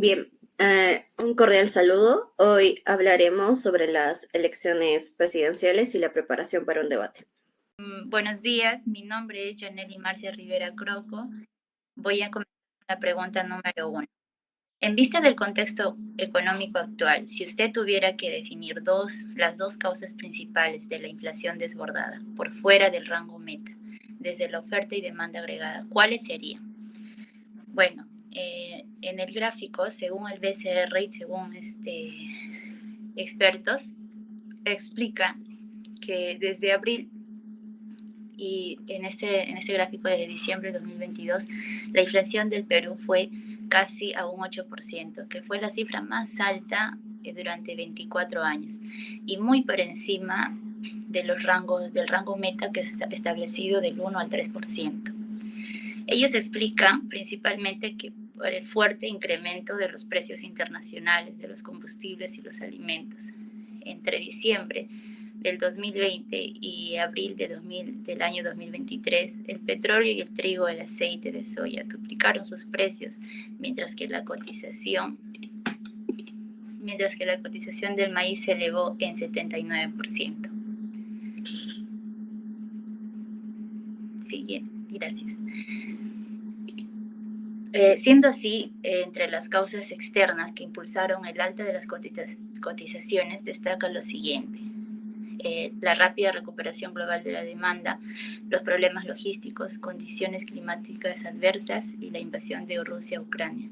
Bien, un cordial saludo. Hoy hablaremos sobre las elecciones presidenciales y la preparación para un debate. Buenos días, mi nombre es Janely Marcia Rivera Croco. Voy a comenzar la pregunta número 1. En vista del contexto económico actual, si usted tuviera que definir las dos causas principales de la inflación desbordada por fuera del rango meta, desde la oferta y demanda agregada, ¿cuáles serían? Bueno, en el gráfico, según el BCR y según expertos, explica que desde abril y en este gráfico de diciembre de 2022, la inflación del Perú fue casi a un 8%, que fue la cifra más alta durante 24 años y muy por encima del rango meta que está establecido del 1 al 3%. Ellos explican principalmente que por el fuerte incremento de los precios internacionales de los combustibles y los alimentos entre diciembre del 2020 y abril del año 2023, el petróleo y el trigo, el aceite de soya duplicaron sus precios, mientras que la cotización del maíz se elevó en 79%. Sí, gracias. Siendo así, entre las causas externas que impulsaron el alta de las cotizaciones, destaca lo siguiente: la rápida recuperación global de la demanda, los problemas logísticos, condiciones climáticas adversas y la invasión de Rusia a Ucrania.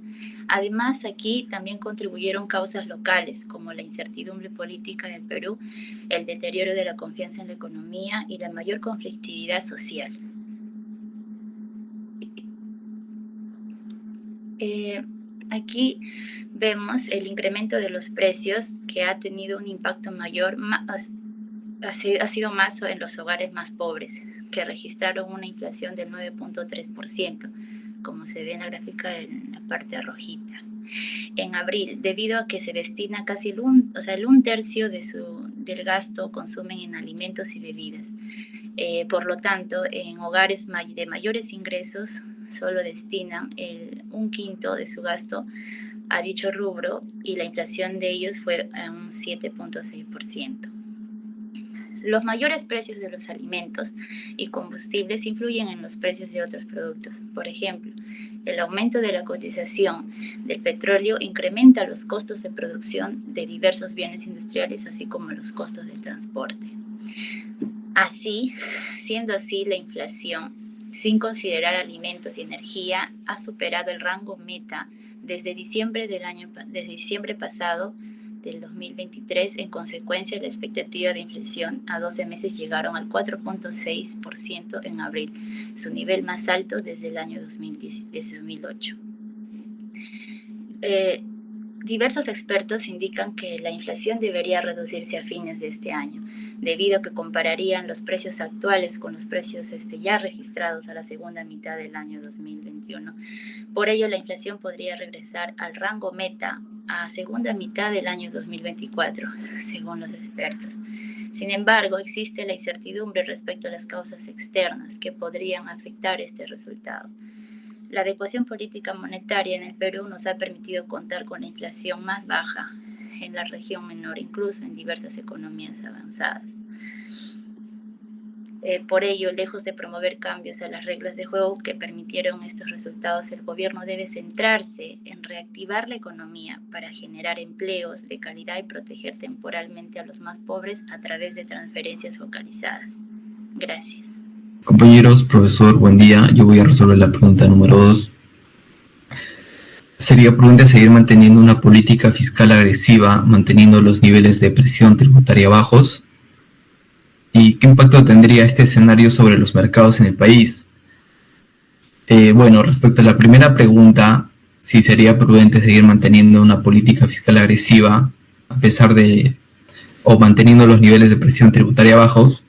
Además, aquí también contribuyeron causas locales como la incertidumbre política en el Perú, el deterioro de la confianza en la economía y la mayor conflictividad social. Aquí vemos el incremento de los precios que ha tenido un impacto mayor, ha sido más en los hogares más pobres, que registraron una inflación del 9.3%, como se ve en la gráfica en la parte rojita. En abril, debido a que se destina casi el 1/3 del gasto consumen en alimentos y bebidas. Por lo tanto, en hogares de mayores ingresos solo destinan un quinto de su gasto a dicho rubro y la inflación de ellos fue a un 7.6%. Los mayores precios de los alimentos y combustibles influyen en los precios de otros productos. Por ejemplo, el aumento de la cotización del petróleo incrementa los costos de producción de diversos bienes industriales, así como los costos del transporte. Siendo así, la inflación, sin considerar alimentos y energía, ha superado el rango meta desde diciembre pasado del 2023. En consecuencia, la expectativa de inflación a 12 meses llegaron al 4.6% en abril, su nivel más alto desde el año 2008. Diversos expertos indican que la inflación debería reducirse a fines de este año, debido a que compararían los precios actuales con los precios ya registrados a la segunda mitad del año 2021. Por ello, la inflación podría regresar al rango meta a segunda mitad del año 2024, según los expertos. Sin embargo, existe la incertidumbre respecto a las causas externas que podrían afectar este resultado. La adecuación política monetaria en el Perú nos ha permitido contar con la inflación más baja en la región menor, incluso en diversas economías avanzadas. Por ello, lejos de promover cambios a las reglas de juego que permitieron estos resultados, el gobierno debe centrarse en reactivar la economía para generar empleos de calidad y proteger temporalmente a los más pobres a través de transferencias focalizadas. Gracias. Compañeros, profesor, buen día. Yo voy a resolver la pregunta número 2. ¿Sería prudente seguir manteniendo una política fiscal agresiva, manteniendo los niveles de presión tributaria bajos? ¿Y qué impacto tendría este escenario sobre los mercados en el país? Bueno, respecto a la primera pregunta, si sería prudente seguir manteniendo una política fiscal agresiva, o manteniendo los niveles de presión tributaria bajos,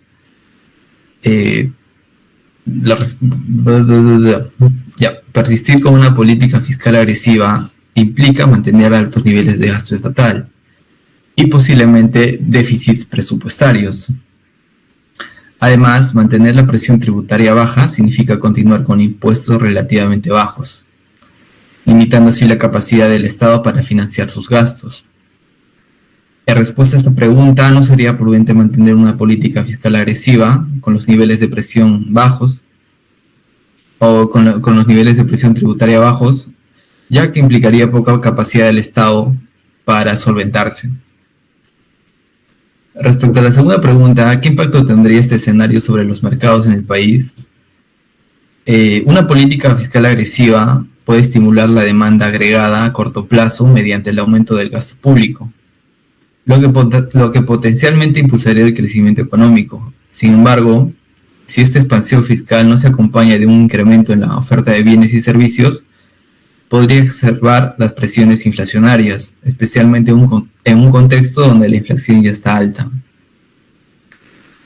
persistir con una política fiscal agresiva implica mantener altos niveles de gasto estatal y posiblemente déficits presupuestarios. Además, mantener la presión tributaria baja significa continuar con impuestos relativamente bajos. limitando así la capacidad del Estado para financiar sus gastos. En respuesta a esta pregunta, ¿no sería prudente mantener una política fiscal agresiva con los niveles de presión bajos o con los niveles de presión tributaria bajos, ya que implicaría poca capacidad del Estado para solventarse? Respecto a la segunda pregunta, ¿qué impacto tendría este escenario sobre los mercados en el país? Una política fiscal agresiva puede estimular la demanda agregada a corto plazo mediante el aumento del gasto público, lo que potencialmente impulsaría el crecimiento económico. Sin embargo, si esta expansión fiscal no se acompaña de un incremento en la oferta de bienes y servicios, podría exacerbar las presiones inflacionarias, especialmente en un contexto donde la inflación ya está alta.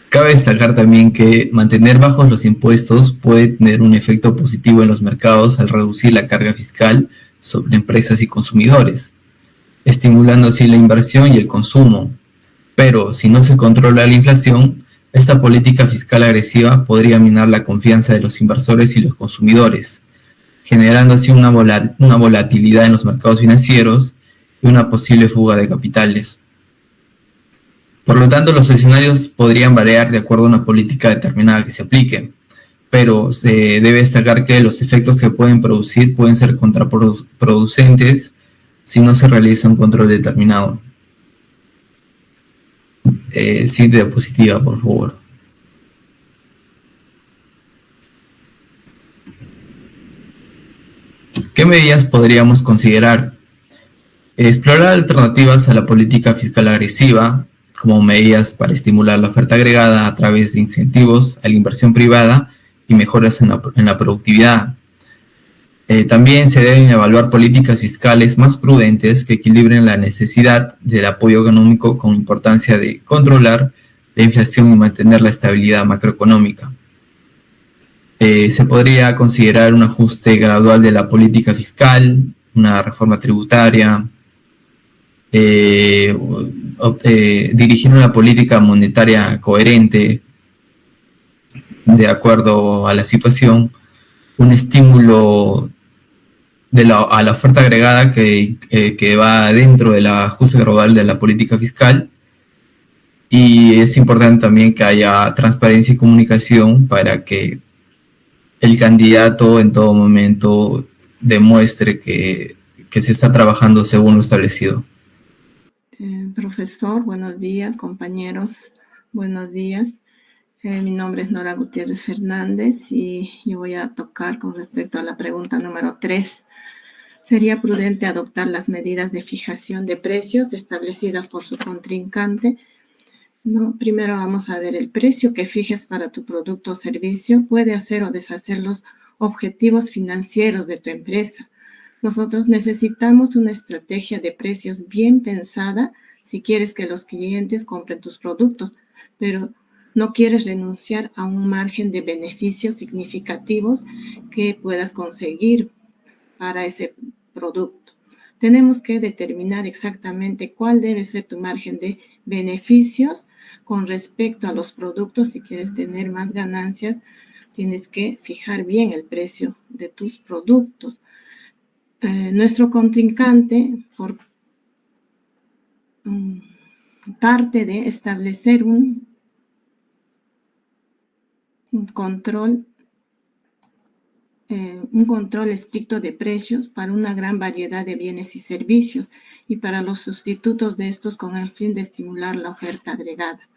Cabe destacar también que mantener bajos los impuestos puede tener un efecto positivo en los mercados al reducir la carga fiscal sobre empresas y consumidores, estimulando así la inversión y el consumo. Pero si no se controla la inflación, esta política fiscal agresiva podría minar la confianza de los inversores y los consumidores, generando así una volatilidad en los mercados financieros y una posible fuga de capitales. Por lo tanto, los escenarios podrían variar de acuerdo a una política determinada que se aplique, pero se debe destacar que los efectos que pueden producir pueden ser contraproducentes si no se realiza un control determinado. Siguiente diapositiva, por favor. ¿Qué medidas podríamos considerar? Explorar alternativas a la política fiscal agresiva, como medidas para estimular la oferta agregada a través de incentivos a la inversión privada y mejoras en la productividad. También se deben evaluar políticas fiscales más prudentes que equilibren la necesidad del apoyo económico con la importancia de controlar la inflación y mantener la estabilidad macroeconómica. Se podría considerar un ajuste gradual de la política fiscal, una reforma tributaria, dirigir una política monetaria coherente de acuerdo a la situación, un estímulo a la oferta agregada que va dentro del ajuste global de la política fiscal, y es importante también que haya transparencia y comunicación para que el candidato en todo momento demuestre que se está trabajando según lo establecido. Profesor, buenos días, compañeros, buenos días. Mi nombre es Nora Gutiérrez Fernández y yo voy a tocar con respecto a la pregunta número 3. ¿Sería prudente adoptar las medidas de fijación de precios establecidas por su contrincante? No, primero vamos a ver el precio que fijes para tu producto o servicio puede hacer o deshacer los objetivos financieros de tu empresa. Nosotros necesitamos una estrategia de precios bien pensada si quieres que los clientes compren tus productos, pero no quieres renunciar a un margen de beneficios significativos que puedas conseguir para ese producto. Tenemos que determinar exactamente cuál debe ser tu margen de beneficios con respecto a los productos. Si quieres tener más ganancias, tienes que fijar bien el precio de tus productos. Nuestro contrincante, por parte de establecer un control estricto de precios para una gran variedad de bienes y servicios y para los sustitutos de estos con el fin de estimular la oferta agregada.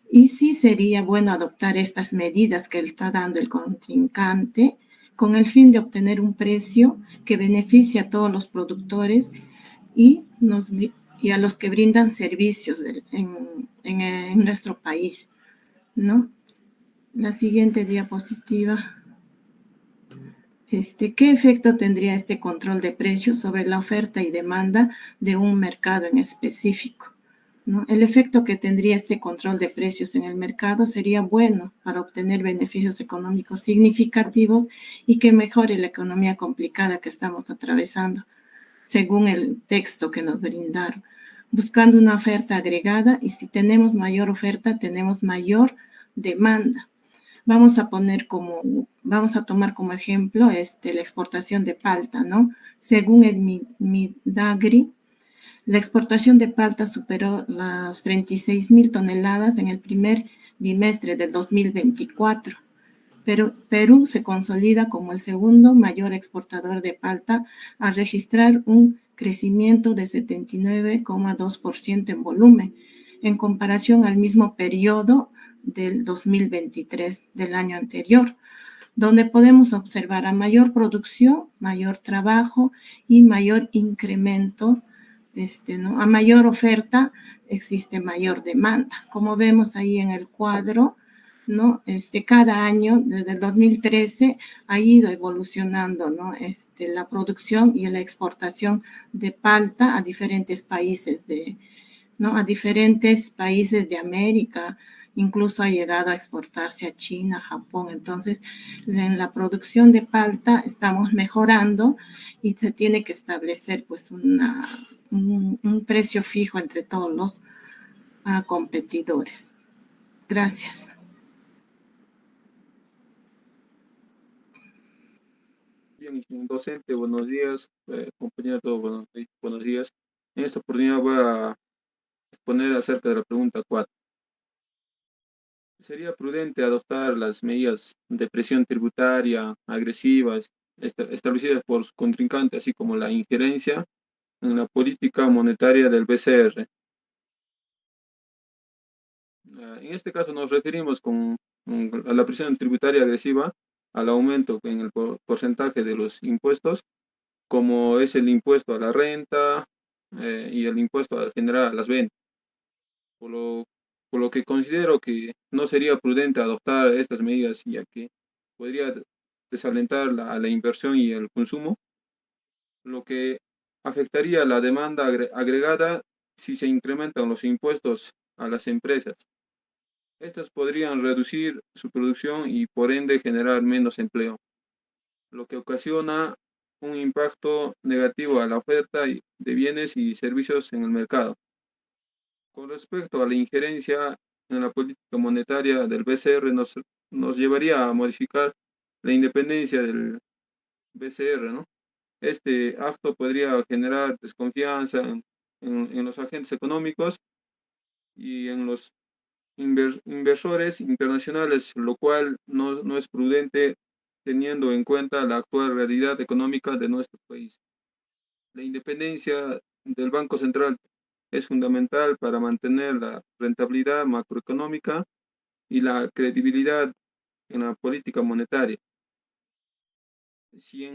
Y sí sería bueno adoptar estas medidas que está dando el contrincante con el fin de obtener un precio que beneficie a todos los productores y a los que brindan servicios en nuestro país, ¿no? La siguiente diapositiva. ¿Qué efecto tendría este control de precios sobre la oferta y demanda de un mercado en específico? ¿No? El efecto que tendría este control de precios en el mercado sería bueno para obtener beneficios económicos significativos y que mejore la economía complicada que estamos atravesando, según el texto que nos brindaron, buscando una oferta agregada, y si tenemos mayor oferta, tenemos mayor demanda. Vamos a tomar como ejemplo la exportación de palta, ¿no? Según el Midagri, la exportación de palta superó las 36.000 toneladas en el primer bimestre del 2024. Perú se consolida como el segundo mayor exportador de palta al registrar un crecimiento de 79,2% en volumen, en comparación al mismo periodo del 2023, del año anterior, donde podemos observar a mayor producción, mayor trabajo y mayor incremento, ¿no? A mayor oferta existe mayor demanda. Como vemos ahí en el cuadro, ¿no? Cada año, desde el 2013, ha ido evolucionando, ¿no? La producción y la exportación de palta a diferentes países ¿no? A diferentes países de América, incluso ha llegado a exportarse a China, Japón. Entonces, en la producción de palta estamos mejorando y se tiene que establecer pues un precio fijo entre todos los competidores. Gracias. Bien, docente, buenos días, compañero, buenos días. En esta oportunidad voy a exponer acerca de la pregunta 4. ¿Sería prudente adoptar las medidas de presión tributaria agresivas establecidas por su contrincante, así como la injerencia en la política monetaria del BCR? En este caso nos referimos a la presión tributaria agresiva al aumento en el porcentaje de los impuestos, como es el impuesto a la renta y el impuesto general a las ventas. Por lo, por lo que considero que no sería prudente adoptar estas medidas, ya que podría desalentar a la inversión y el consumo, lo que afectaría la demanda agregada si se incrementan los impuestos a las empresas. Estas podrían reducir su producción y por ende generar menos empleo, lo que ocasiona un impacto negativo a la oferta de bienes y servicios en el mercado. Con respecto a la injerencia en la política monetaria del BCR, nos llevaría a modificar la independencia del BCR, ¿no? Este acto podría generar desconfianza en los agentes económicos y en los inversores internacionales, lo cual no es prudente teniendo en cuenta la actual realidad económica de nuestro país. La independencia del Banco Central es fundamental para mantener la rentabilidad macroeconómica y la credibilidad en la política monetaria. Si,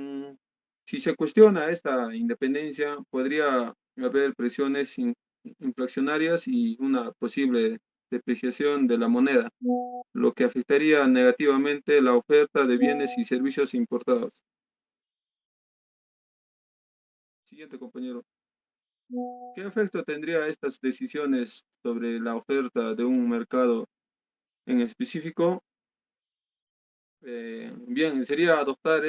si se cuestiona esta independencia, podría haber presiones inflacionarias y una posible depreciación de la moneda, lo que afectaría negativamente la oferta de bienes y servicios importados. Siguiente, compañero. ¿Qué efecto tendría estas decisiones sobre la oferta de un mercado en específico? Bien, sería adoptar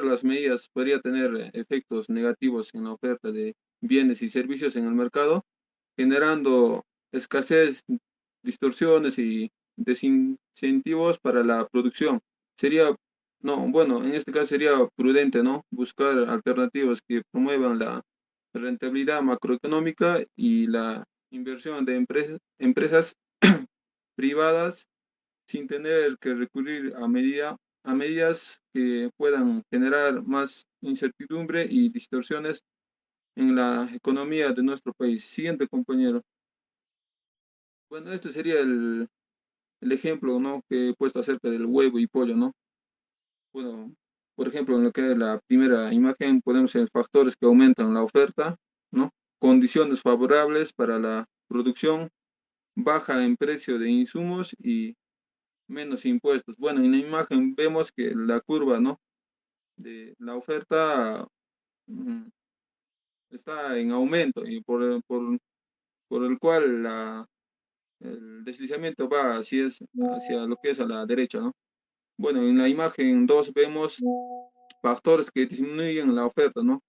las medidas, podría tener efectos negativos en la oferta de bienes y servicios en el mercado, generando escasez, distorsiones y desincentivos para la producción. Sería, no, bueno, en este caso sería prudente, ¿no? Buscar alternativas que promuevan la rentabilidad macroeconómica y la inversión de empresas privadas sin tener que recurrir a medidas que puedan generar más incertidumbre y distorsiones en la economía de nuestro país. Siguiente, compañero. Bueno, este sería el ejemplo, ¿no? Que he puesto acerca del huevo y pollo, ¿no? Bueno, por ejemplo, en lo que es la primera imagen, podemos ver factores que aumentan la oferta, ¿no? Condiciones favorables para la producción, baja en precio de insumos y menos impuestos. Bueno, en la imagen vemos que la curva, ¿no? De la oferta mm, está en aumento y por el cual el deslizamiento va hacia lo que es a la derecha, ¿no? Bueno, en la imagen 2 vemos factores que disminuyen la oferta, ¿no?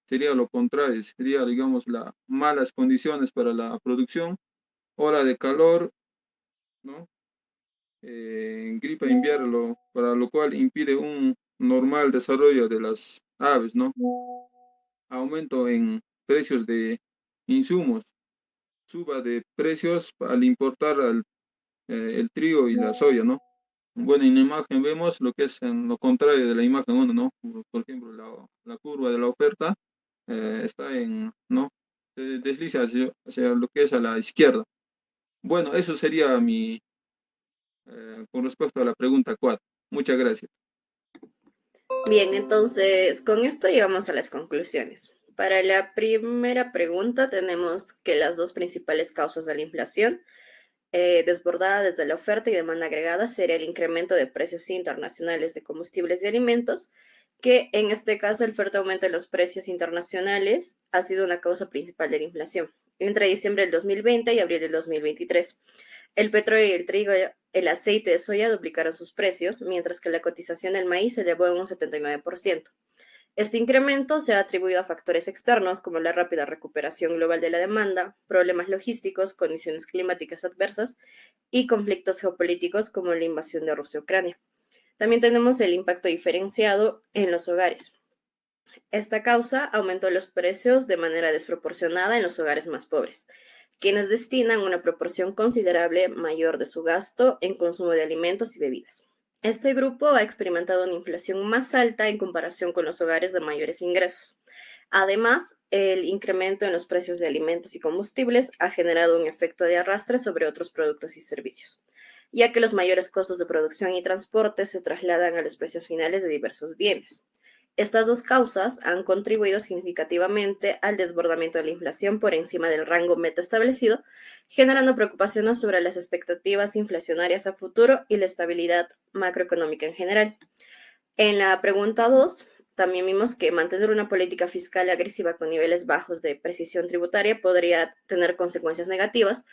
Sería lo contrario, sería, digamos, las malas condiciones para la producción, hora de calor, ¿no? gripe invierno, para lo cual impide un normal desarrollo de las aves, ¿no? Aumento en precios de insumos, suba de precios al importar el trigo y la soya, ¿no? Bueno, en la imagen vemos lo que es en lo contrario de la imagen 1, ¿no? Por ejemplo, la curva de la oferta está ¿no? Se desliza hacia lo que es a la izquierda. Bueno, eso sería con respecto a la pregunta 4. Muchas gracias. Bien, entonces con esto llegamos a las conclusiones. Para la primera pregunta tenemos que las dos principales causas de la inflación desbordada desde la oferta y demanda agregada sería el incremento de precios internacionales de combustibles y alimentos, que en este caso el fuerte aumento de los precios internacionales ha sido una causa principal de la inflación. Entre diciembre del 2020 y abril del 2023, el petróleo y el trigo, el aceite de soya duplicaron sus precios, mientras que la cotización del maíz se elevó en un 79%. Este incremento se ha atribuido a factores externos como la rápida recuperación global de la demanda, problemas logísticos, condiciones climáticas adversas y conflictos geopolíticos como la invasión de Rusia a Ucrania. También tenemos el impacto diferenciado en los hogares. Esta causa aumentó los precios de manera desproporcionada en los hogares más pobres, quienes destinan una proporción considerable mayor de su gasto en consumo de alimentos y bebidas. Este grupo ha experimentado una inflación más alta en comparación con los hogares de mayores ingresos. Además, el incremento en los precios de alimentos y combustibles ha generado un efecto de arrastre sobre otros productos y servicios, ya que los mayores costos de producción y transporte se trasladan a los precios finales de diversos bienes. Estas dos causas han contribuido significativamente al desbordamiento de la inflación por encima del rango meta establecido, generando preocupaciones sobre las expectativas inflacionarias a futuro y la estabilidad macroeconómica en general. En la pregunta 2, también vimos que mantener una política fiscal agresiva con niveles bajos de precisión tributaria podría tener consecuencias negativas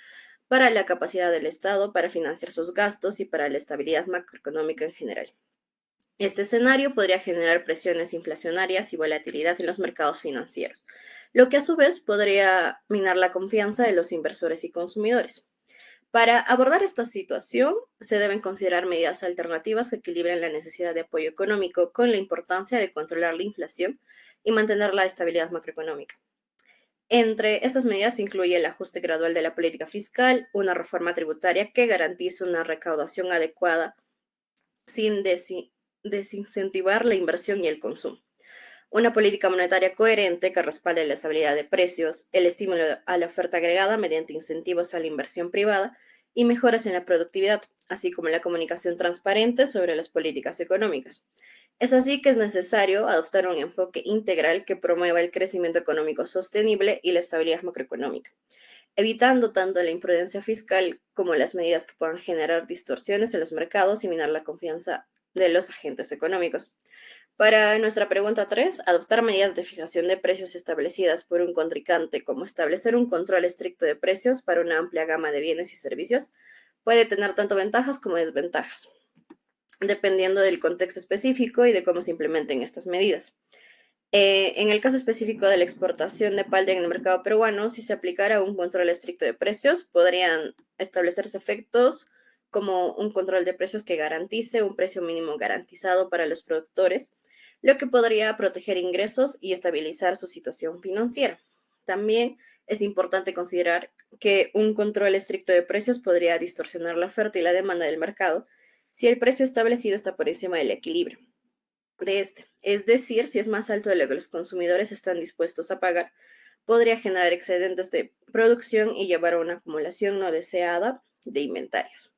para la capacidad del Estado para financiar sus gastos y para la estabilidad macroeconómica en general. Este escenario podría generar presiones inflacionarias y volatilidad en los mercados financieros, lo que a su vez podría minar la confianza de los inversores y consumidores. Para abordar esta situación, se deben considerar medidas alternativas que equilibren la necesidad de apoyo económico con la importancia de controlar la inflación y mantener la estabilidad macroeconómica. Entre estas medidas se incluye el ajuste gradual de la política fiscal, una reforma tributaria que garantice una recaudación adecuada sin desincentivar la inversión y el consumo. Una política monetaria coherente que respalde la estabilidad de precios, el estímulo a la oferta agregada mediante incentivos a la inversión privada y mejoras en la productividad, así como la comunicación transparente sobre las políticas económicas. Es así que es necesario adoptar un enfoque integral que promueva el crecimiento económico sostenible y la estabilidad macroeconómica, evitando tanto la imprudencia fiscal como las medidas que puedan generar distorsiones en los mercados y minar la confianza de los agentes económicos. Para nuestra pregunta 3, adoptar medidas de fijación de precios establecidas por un contrincante, como establecer un control estricto de precios para una amplia gama de bienes y servicios, puede tener tanto ventajas como desventajas, dependiendo del contexto específico y de cómo se implementen estas medidas. En el caso específico de la exportación de palta en el mercado peruano, si se aplicara un control estricto de precios, podrían establecerse efectos como un control de precios que garantice un precio mínimo garantizado para los productores, lo que podría proteger ingresos y estabilizar su situación financiera. También es importante considerar que un control estricto de precios podría distorsionar la oferta y la demanda del mercado si el precio establecido está por encima del equilibrio de este. Es decir, si es más alto de lo que los consumidores están dispuestos a pagar, podría generar excedentes de producción y llevar a una acumulación no deseada de inventarios.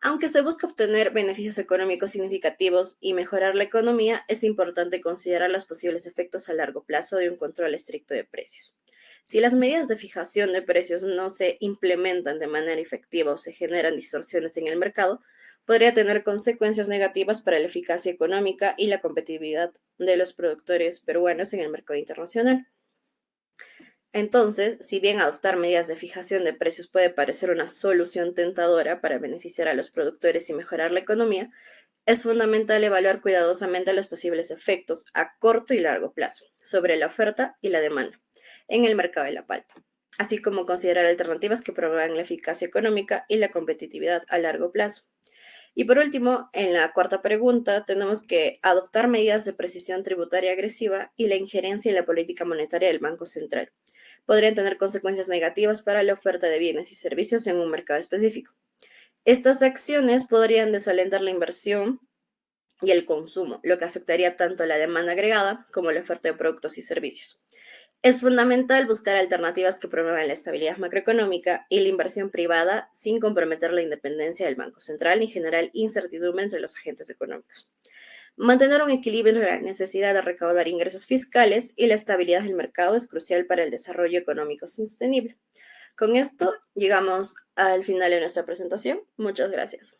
Aunque se busca obtener beneficios económicos significativos y mejorar la economía, es importante considerar los posibles efectos a largo plazo de un control estricto de precios. Si las medidas de fijación de precios no se implementan de manera efectiva o se generan distorsiones en el mercado, podría tener consecuencias negativas para la eficacia económica y la competitividad de los productores peruanos en el mercado internacional. Entonces, si bien adoptar medidas de fijación de precios puede parecer una solución tentadora para beneficiar a los productores y mejorar la economía, es fundamental evaluar cuidadosamente los posibles efectos a corto y largo plazo sobre la oferta y la demanda en el mercado de la palta, así como considerar alternativas que promuevan la eficacia económica y la competitividad a largo plazo. Y por último, en la cuarta pregunta, tenemos que adoptar medidas de precisión tributaria agresiva y la injerencia en la política monetaria del Banco Central podrían tener consecuencias negativas para la oferta de bienes y servicios en un mercado específico. Estas acciones podrían desalentar la inversión y el consumo, lo que afectaría tanto a la demanda agregada como la oferta de productos y servicios. Es fundamental buscar alternativas que promuevan la estabilidad macroeconómica y la inversión privada sin comprometer la independencia del Banco Central ni generar incertidumbre entre los agentes económicos. Mantener un equilibrio entre la necesidad de recaudar ingresos fiscales y la estabilidad del mercado es crucial para el desarrollo económico sostenible. Con esto llegamos al final de nuestra presentación. Muchas gracias.